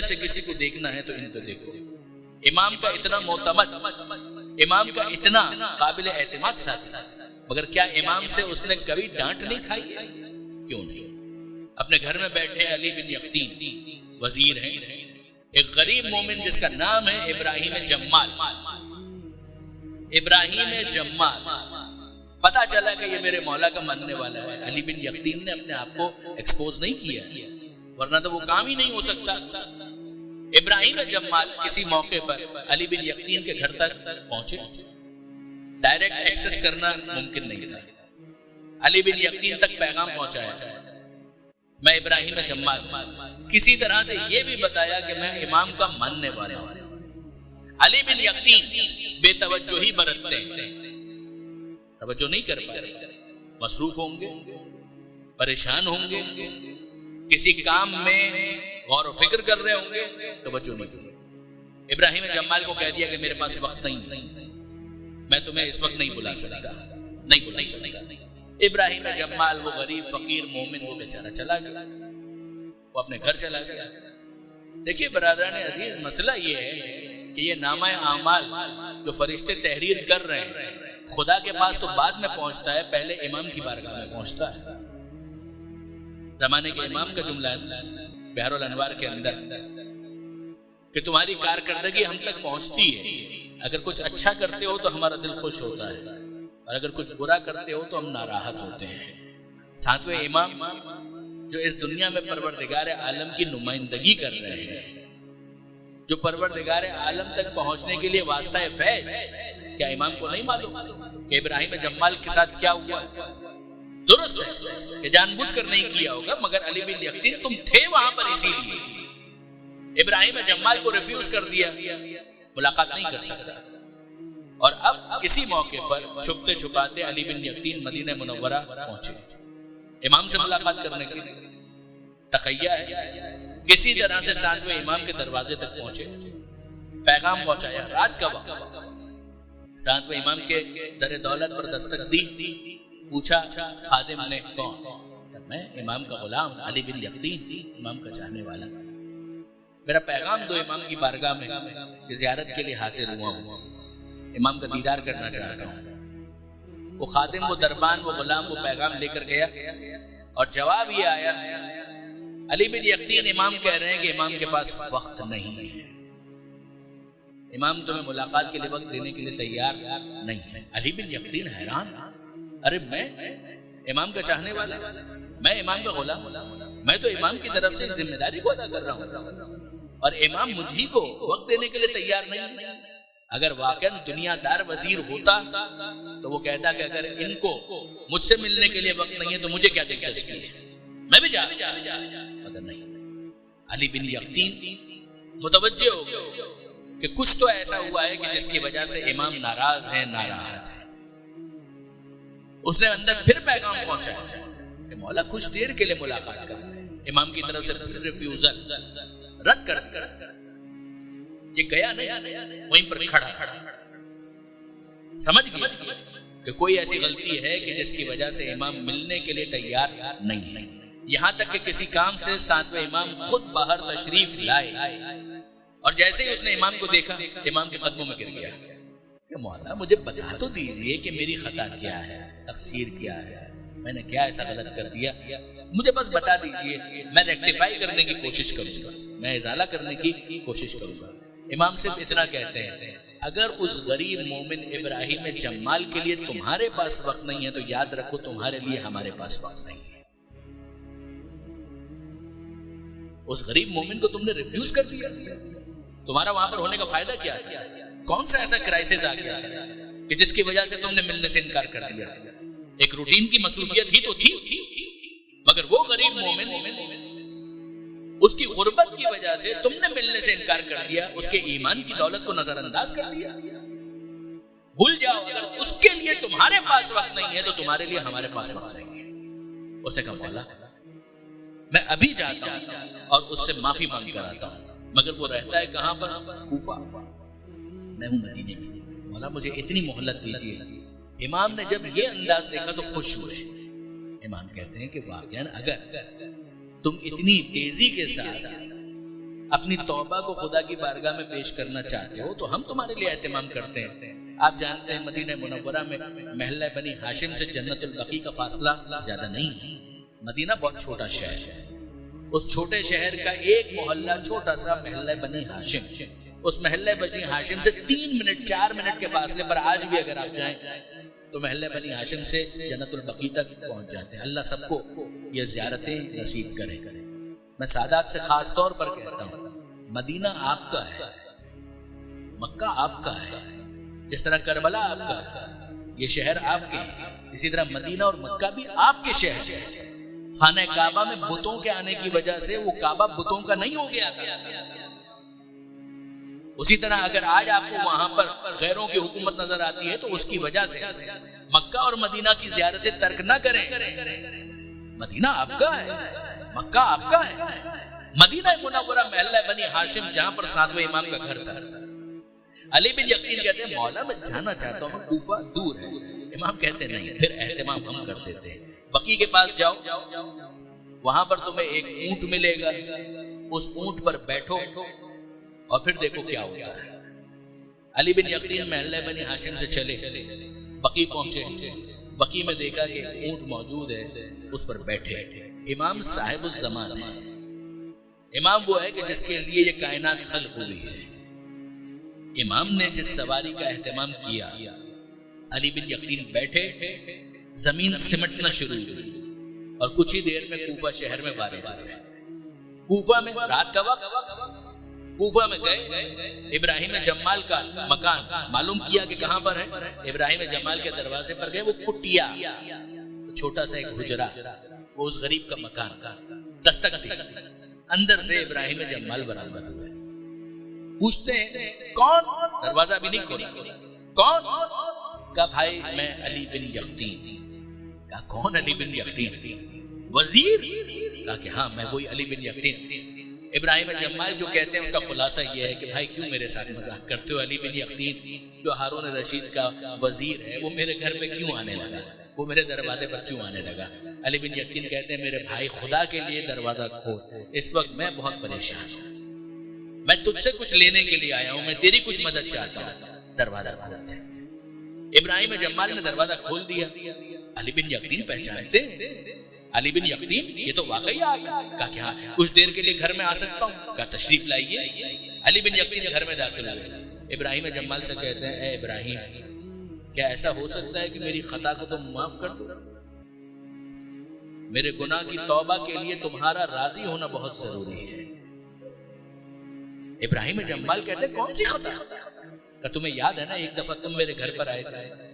میں سے کسی کو دیکھنا ہے تو ان کو دیکھو. امام کا اتنا معتمد، امام کا اتنا قابل اعتماد ساتھی، مگر کیا امام سے اس نے کبھی ڈانٹ نہیں کھائی ہے؟ کیوں نہیں؟ اپنے گھر میں بیٹھے علی بن یقطین وزیر ہیں، ایک غریب مومن جس کا نام ہے ابراہیم جمال. ابراہیم جمال، پتا چلا کہ یہ میرے مولا کا ماننے والا ہے. علی بن یقطین نے اپنے آپ کو ایکسپوز نہیں کیا، ورنہ تو وہ کام ہی نہیں ہو سکتا. ابراہیم جمال کسی موقع پر علی بن یقطین کے گھر تک پہنچے. ڈائریکٹ ایکسس کرنا ممکن نہیں تھا. علی بن یقطین تک پیغام پہنچایا، میں ابراہیم جمال، کسی طرح سے یہ بھی بتایا کہ میں امام کا ماننے والا ہوں. علی بن یقطین بے توجہی برتتے ہیں، توجہ نہیں کر پائے، مصروف ہوں گے، پریشان ہوں گے، کسی کام میں غور و فکر کر رہے ہوں گے، توجہ نہیں کریں. ابراہیم جمال کو کہہ دیا کہ میرے پاس وقت نہیں، میں تمہیں اس وقت نہیں بلا سکتا، نہیں بلا سکتا. ابراہیم جمال وہ غریب فقیر مومن وہ بیچارہ چلا گیا، وہ اپنے گھر چلا گیا. دیکھیے برادران عزیز، مسئلہ یہ ہے کہ یہ نامہ اعمال جو فرشتے تحریر کر رہے ہیں خدا کے پاس تو بعد میں پہنچتا ہے، پہلے امام کی بارگاہ میں پہنچتا ہے. زمانے کے امام کا جملہ ہے بحر الانوار کے اندر کہ تمہاری کارکردگی ہم تک پہنچتی ہے، اگر کچھ اچھا کرتے ہو تو ہمارا دل خوش ہوتا ہے، اور اگر کچھ برا کرتے ہو تو ہم ناراحت ہوتے ہیں. ساتویں امام جو اس دنیا میں پروردگار عالم کی نمائندگی کر رہے ہیں، جو پروردگار عالم تک پہنچنے کے لیے واسطہ فیض، کیا امام کو نہیں معلوم کہ ابراہیم جمال کے ساتھ کیا ہوا؟ درست ہے کہ جان بوجھ کر نہیں کیا ہوگا، مگر علی بن یقطین تم تھے وہاں پر، اسی لیے ابراہیم جمال کو ریفیوز کر دیا، ملاقات نہیں کر سکتا. اور اب کسی موقع پر چھپتے چھپاتے علی بن یقطین مدینہ منورہ پہنچے امام سے ملاقات کرنے کے لیے. تقیہ ہے، کسی طرح سے ساتویں امام کے دروازے تک پہنچے، پیغام پہنچایا. رات کا وقت، ساتویں امام کے در دولت پر دستک دی. پوچھا خادم نے کون؟ میں امام کا غلام علی بن یقطین، امام کا چاہنے والا. میرا پیغام دو امام کی بارگاہ میں کہ زیارت کے لیے حاضر ہوا ہوں، امام کا دیدار کرنا چاہتا ہوں. وہ خادم، وہ دربان، وہ غلام وہ پیغام لے کر گیا، اور جواب یہ آیا علی بن یقطین امام کہہ رہے ہیں کہ امام کے پاس وقت نہیں ہے، امام تمہیں ملاقات کے لیے وقت دینے کے لیے تیار نہیں ہے. علی بن یقطین حیران، ارے میں امام کا چاہنے والا، میں امام کا غلام، میں تو امام کی طرف سے ذمہ داری کو ادا کر رہا ہوں، اور امام مجھے کو وقت دینے کے لیے تیار نہیں. اگر واقعاً دنیا دار وزیر ہوتا تو وہ کہتا کہ اگر ان کو مجھ سے ملنے کے لیے وقت نہیں ہے تو مجھے کیا دلچسپی ہے، میں بھی جا. مگر نہیں، علی بن یقطین متوجہ ہو گئے کہ کچھ تو ایسا ہوا ہے کہ جس کی وجہ سے امام ناراض ہیں، ناراحت ہیں. اس نے اندر پھر پیغام پہنچایا کہ مولا کچھ دیر کے لیے ملاقات کر رہے ہیں. امام کی طرف سے پھر ریفیوزل، رد کر. یہ گیا نہیں، وہیں پر کھڑا. سمجھ گیا کہ کوئی ایسی غلطی ہے کہ جس کی وجہ سے امام ملنے کے لیے تیار نہیں ہے. یہاں تک کہ کسی کام سے ساتویں امام خود باہر تشریف لائے، اور جیسے ہی اس نے امام کو دیکھا امام کے قدموں میں گر گیا کہ مولا مجھے بتا تو دیجئے کہ میری خطا کیا ہے، تقصیر کیا ہے، میں نے کیا ایسا غلط کر دیا، مجھے بس بتا دیجئے، میں ریکٹیفائی کرنے کی کوشش کروں گا، میں ازالہ کرنے کی کوشش کروں گا. امام صرف اتنا کہتے ہیں اگر اس غریب مومن ابراہیم جمال کے لیے تمہارے پاس وقت نہیں ہے تو یاد رکھو تمہارے لیے ہمارے پاس وقت نہیں ہے. اس غریب مومن کو تم نے ریفیوز کر دیا، تمہارا وہاں پر ہونے کا فائدہ کیا ہے؟ کون سا ایسا کرائسس آ گیا کہ جس کی وجہ سے تم نے ملنے سے انکار کر دیا؟ ایک روٹین کی مصروفیت ہی تو تھی، مگر وہ غریب مومن اس کی غربت کی وجہ سے تم نے ملنے سے انکار کر دیا، اس کے ایمان کی دولت کو نظر انداز کر دیا. بھول جاؤ اگر اس کے لیے تمہارے پاس وقت نہیں ہے تو تمہارے لیے ہمارے پاس وقت نہیں ہے. اس نے کہا مولا میں ابھی جاتا ہوں اور اس سے معافی مانگ کر آتا ہوں، مگر وہ رہتا ہے کہاں پر؟ کوفہ، میں ہوں مدینے میں. مولا مجھے اتنی مہلت دیجیے. امام نے جب یہ انداز دیکھا تو خوش ہوئے. امام کہتے ہیں کہ واقعاً اگر تم اتنی تیزی کے ساتھ اپنی توبہ کو خدا کی بارگاہ میں پیش کرنا چاہتے ہو تو ہم تمہارے لیے اہتمام کرتے ہیں۔ آپ جانتے ہیں مدینہ منورہ میں محلہ بنی ہاشم سے جنت البقیع کا فاصلہ زیادہ نہیں ہے۔ مدینہ بہت چھوٹا شہر ہے، اس چھوٹے شہر کا ایک محلہ چھوٹا سا محلہ بنی ہاشم، اس محلہ بنی ہاشم سے 3 منٹ 4 منٹ کے فاصلے پر آج بھی اگر آپ جائیں تو محلہ بنی ہاشم سے جنت البقیع تک پہنچ جاتے ہیں۔ اللہ سب کو یہ زیارتیں نصیب کرے۔ میں سادات سے خاص طور پر کہتا ہوں، مدینہ آپ کا ہے، مکہ آپ کا ہے، جس طرح کربلا آپ کا ہے، یہ شہر آپ کے ہیں، اسی طرح مدینہ اور مکہ بھی آپ کے شہر ہیں۔ خانہ کعبہ میں بتوں کے آنے کی وجہ سے وہ کعبہ بتوں کا نہیں ہو گیا تھا۔ اسی طرح اگر آج آپ کو وہاں پر غیروں کی حکومت نظر آتی ہے تو اس کی وجہ سے مکہ اور مدینہ کی زیارتیں ترک نہ کریں۔ مدینہ آپ کا ہے، مکہ آپ کا ہے۔ مدینہ منورہ محلہ بنی ہاشم جہاں پر 7ویں امام کا گھر تھا۔ علی بن یقین کہتے ہیں مولا میں جانا چاہتا ہوں، کوفہ دور ہے۔ امام کہتے ہیں نہیں، پھر اہتمام ہم کر دیتے ہیں، بقیع کے پاس جاؤ، وہاں پر تمہیں ایک اونٹ ملے گا، اس اونٹ پر بیٹھو اور پھر دیکھو کیا ہوتا ہے۔ علی بن یقین محلہ بنی ہاشم سے چلے، بقیع پہنچے، بقیع میں دیکھا کہ اونٹ موجود ہے، اس پر بیٹھے۔ امام صاحب الزمان ہے، امام وہ ہے کہ جس کے لیے یہ کائنات خلق ہوئی ہے۔ امام نے جس سواری کا اہتمام کیا، علی بن یقین بیٹھے، زمین سمٹنا شروع ہوئی اور کچھ ہی دیر میں کوفہ شہر میں وارد ہوئے۔ کوفہ میں رات کا وقت، کوفہ میں گئے، ابراہیم جمال کا مکان معلوم کیا کہ کہاں پر ہے۔ ابراہیم جمال کے دروازے پر گئے، وہ کٹیا، چھوٹا سا ایک حجرہ، وہ اس غریب کا مکان کا دستک دی۔ اندر سے ابراہیم جمال برآمد ہوئے، پوچھتے ہیں کون؟ دروازہ بھی نہیں کھولا، کون؟ کہا بھائی میں علی بن یقین۔ کہا کون علی بن یقین؟ وزیر؟ کہا کہ ہاں میں وہی علی بن یقین۔ ابراہیم جمال جو کہتے ہیں اس کا خلاصہ یہ ہے کہ بھائی کیوں میرے ساتھ مذاق کرتے ہو؟ علی بن یقین جو ہارون رشید کا وزیر ہے وہ میرے گھر پہ کیوں آنے لگا؟ وہ میرے دروازے پر کیوں آنے لگا؟ علی بن یقین کہتے ہیں میرے بھائی خدا کے لیے دروازہ کھول، اس وقت میں بہت پریشان ہوں، میں تجھ سے کچھ لینے کے لیے آیا ہوں، میں تیری کچھ مدد چاہتا ہوں، دروازہ کھول دے۔ ابراہیم جمال نے دروازہ کھول دیا۔ علی بن یقین پہچانتے علی بن یقین یہ تو واقعی آ گیا۔ کہا کہ ہاں کچھ دیر کے لیے گھر میں آ سکتا ہوں؟ کہا تشریف لائیے۔ علی بن یقین گھر میں داخل ہوئے، ابراہیم جمال سے کہتے ہیں اے ابراہیم کیا ایسا ہو سکتا ہے کہ میری خطا کو تم معاف کر دو؟ میرے گناہ کی توبہ کے لیے تمہارا راضی ہونا بہت ضروری ہے۔ ابراہیم جمال کہتے ہیں کون سی خطا؟ کہ تمہیں یاد ہے نا ایک دفعہ تم میرے گھر پر آئے تھے،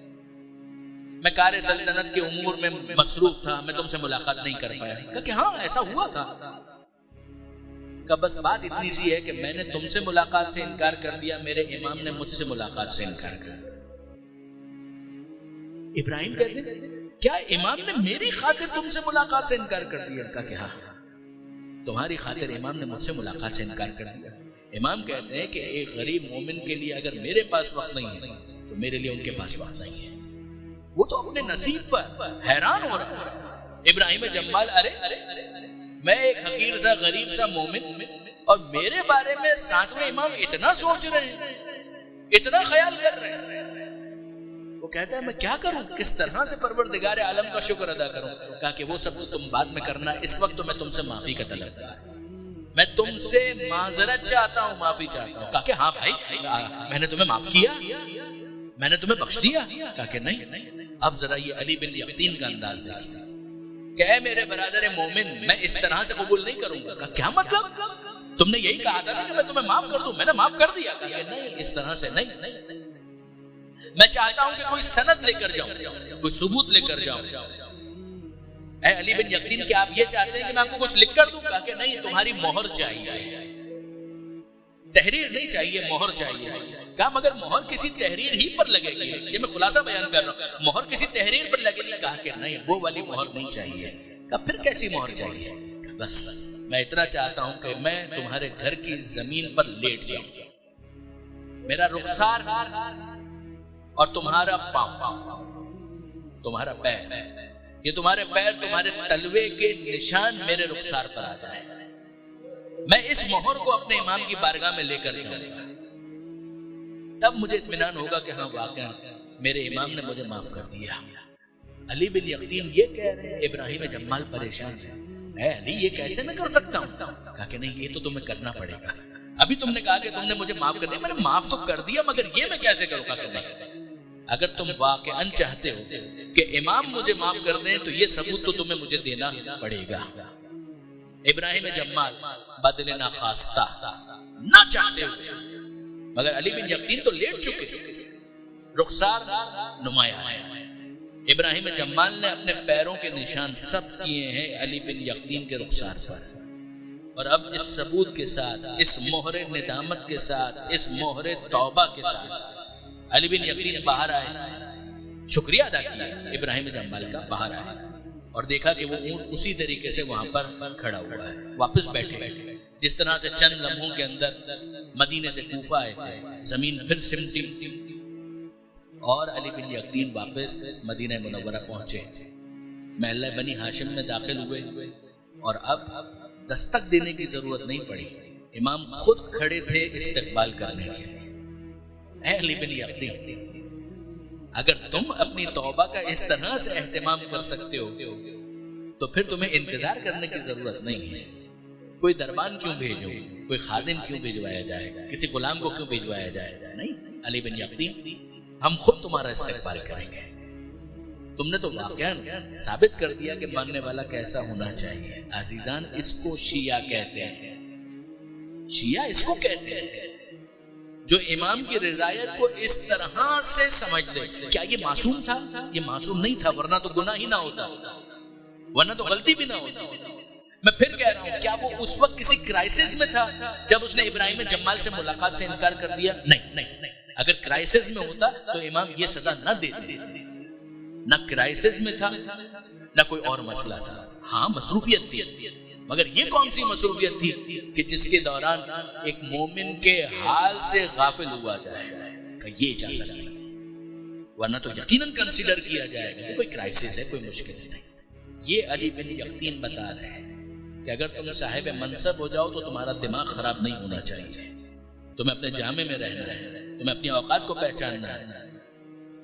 میں کار سلطنت کے امور میں مصروف تھا، میں تم سے ملاقات نہیں کر پایا۔ کہا کہ ہاں ایسا ہوا تھا۔ کہ بس بات اتنی سی ہے کہ میں نے تم سے ملاقات سے انکار کر دیا، میرے امام نے مجھ سے ملاقات سے انکار کر دیا۔ ابراہیم کہتے ہیں کیا امام نے میری خاطر تم سے ملاقات سے انکار کر دیا؟ کہا کہ ہاں تمہاری خاطر امام نے مجھ سے ملاقات سے انکار کر دیا۔ امام کہتے ہیں کہ ایک غریب مومن کے لیے اگر میرے پاس وقت نہیں ہے تو میرے لیے ان کے پاس وقت نہیں ہے۔ وہ تو اپنے نصیب پر حیران ہو رہا ہے۔ ابراہیم جمال ارے میں ایک حقیر سا غریب سا مومن اور میرے بارے میں 7ویں امام اتنا سوچ رہے ہیں، اتنا خیال کر رہے ہیں۔ وہ کہتا ہے میں کیا کروں، کس طرح سے پروردگار عالم کا شکر ادا کروں؟ کہا کہ وہ سب تم بعد میں کرنا، اس وقت تو میں تم سے معافی کا طلب کر رہا ہوں، میں تم سے معذرت چاہتا ہوں، معافی چاہتا ہوں۔ کہا کہ ہاں بھائی میں نے تمہیں معاف کیا، میں نے تمہیں بخش دیا۔ کہا کہ نہیں۔ اب ذرا یہ علی بن یقین کا انداز دیکھیے کہ اے میرے برادر مومن میں اس طرح سے قبول نہیں کروں گا۔ کہا کیا مطلب؟ تم نے یہی کہا تھا نا کہ میں تمہیں معاف کر دوں، میں نے معاف کر دیا۔ کہا کہ نہیں اس طرح سے نہیں، میں چاہتا ہوں کہ کوئی سند لے کر جاؤں، کوئی ثبوت لے کر جاؤں۔ اے علی بن یقین کیا آپ یہ چاہتے ہیں کہ میں آپ کو کچھ لکھ کر دوں؟ کہا کہ نہیں تمہاری مہر چاہیے، تحریر نہیں چاہیے، مہر چاہیے۔ کہا مگر مہر کسی تحریر ہی پر لگے گی، یہ میں خلاصہ بیان کر رہا ہوں، مہر کسی تحریر پر لگے گی۔ کہا کہ نہیں وہ والی مہر نہیں چاہیے۔ کہا پھر کیسی مہر چاہیے؟ بس میں اتنا چاہتا ہوں کہ میں تمہارے گھر کی زمین پر لیٹ جاؤں، میرا رخسار اور تمہارا پاؤں، تمہارا پیر، یہ تمہارے پیر تمہارے تلوے کے نشان میرے رخسار پر آ جائیں، میں اس مہر کو اپنے امام کی بارگاہ میں لے کر جاؤں گا، تب مجھے اطمینان ہوگا کہ ہاں واقعا میرے امام نے مجھے معاف کر دیا۔ علی بن یقطین یہ کہہ رہے ہیں، ابراہیم جمال پریشان ہے، اے علی یہ کیسے میں کر سکتا ہوں؟ کہا کہ نہیں، یہ تو تمہیں کرنا پڑے گا۔ ابھی تم نے کہا کہ تم نے مجھے معاف کر دیا، میں نے معاف تو کر دیا، مگر یہ میں کیسے کروں گا؟ کہ نہیں، اگر تم واقعا چاہتے ہو کہ امام مجھے معاف کر دیں تو یہ ثبوت تو تمہیں مجھے دینا پڑے گا۔ ابراہیم جمال بدل نہ خواستہ نہ چاہتے ہو، مگر علی بن یقطین تو لیٹ چکے، رخسار نمایاں ہے۔ ابراہیم جمال نے اپنے پیروں کے نشان سب کیے ہیں علی بن یقطین کے رخسار پر، اور اب اس ثبوت کے ساتھ، اس مہر ندامت کے ساتھ، اس مہر توبہ کے ساتھ علی بن یقطین باہر آئے، شکریہ ادا کیا ابراہیم جمال کا، باہر آئے اور دیکھا کہ وہ اونٹ اسی طریقے سے وہاں پر کھڑا ہوا ہے، واپس بیٹھے جس طرح سے چند لمحوں کے اندر مدینے سے کوفہ آئے تھے، زمین پھر سمٹی اور علی بن یقطین واپس مدینہ منورہ پہنچے، محلہ بنی ہاشم میں داخل ہوئے، اور اب دستک دینے کی ضرورت نہیں پڑی، امام خود کھڑے تھے استقبال کرنے کے لیے۔ اے علی بن یقطین، اگر تم اپنی توبہ کا اس طرح سے اہتمام کر سکتے ہو تو پھر تمہیں انتظار کرنے کی ضرورت نہیں ہے۔ کوئی دربان کیوں بھیجو، کوئی خادم کیوں بھیجوایا جائے گا، کسی غلام کو کیوں بھیجوایا جائے گا؟ نہیں، علی بن یقطین ہم خود تمہارا استقبال کریں گے۔ تم نے تو واقعا ثابت کر دیا کہ ماننے والا کیسا ہونا چاہیے۔ عزیزان، اس کو شیعہ کہتے ہیں، شیعہ اس کو کہتے ہیں جو امام کی رضایت کو اس طرح سے سمجھ لے۔ کیا یہ معصوم تھا؟ یہ معصوم نہیں تھا، ورنہ تو گناہ ہی نہ ہوتا، ورنہ تو غلطی بھی نہ ہوتی۔ میں پھر کہہ رہا ہوں، کیا وہ اس وقت کسی کرائسس میں تھا جب اس نے ابراہیم جمال سے ملاقات سے انکار کر دیا؟ نہیں، اگر کرائسس میں ہوتا تو امام یہ سزا نہ دیتے۔ نہ کرائسس میں تھا، نہ کوئی اور مسئلہ تھا، ہاں مصروفیت تھی، مگر یہ کون سی مصروفیت تھی کہ جس کے دوران ایک مومن کے حال سے غافل ہوا جائے کہ یہ اجازت نہیں، ورنہ تو یقیناً کنسیڈر کیا جائے گا کوئی کرائسس ہے، کوئی مشکل نہیں۔ یہ علی بن یقطین بتا رہے ہیں کہ اگر تم صاحب منصب ہو جاؤ تو تمہارا دماغ خراب نہیں ہونا چاہیے، تمہیں اپنے جامع میں رہنا ہے، تمہیں اپنی اوقات کو پہچاننا ہے۔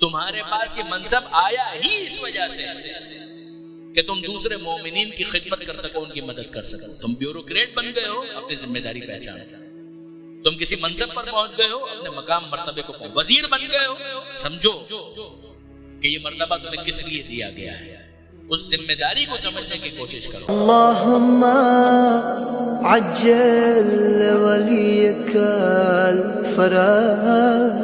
تمہارے پاس یہ منصب آیا ہی اس وجہ سے کہ تم دوسرے مومنین کی خدمت کر سکو، ان کی مدد کر سکو۔ تم بیوروکریٹ بن گئے ہو، اپنی ذمہ داری پہچان۔ تم کسی منصب پر پہنچ گئے ہو، اپنے مقام مرتبے کو پہنچ۔ وزیر بن گئے ہو، سمجھو کہ یہ مرتبہ تمہیں کس لیے دیا گیا ہے، اس ذمہ داری کو سمجھنے کی کوشش کرو۔ اللہم عجل ولیک الفرج۔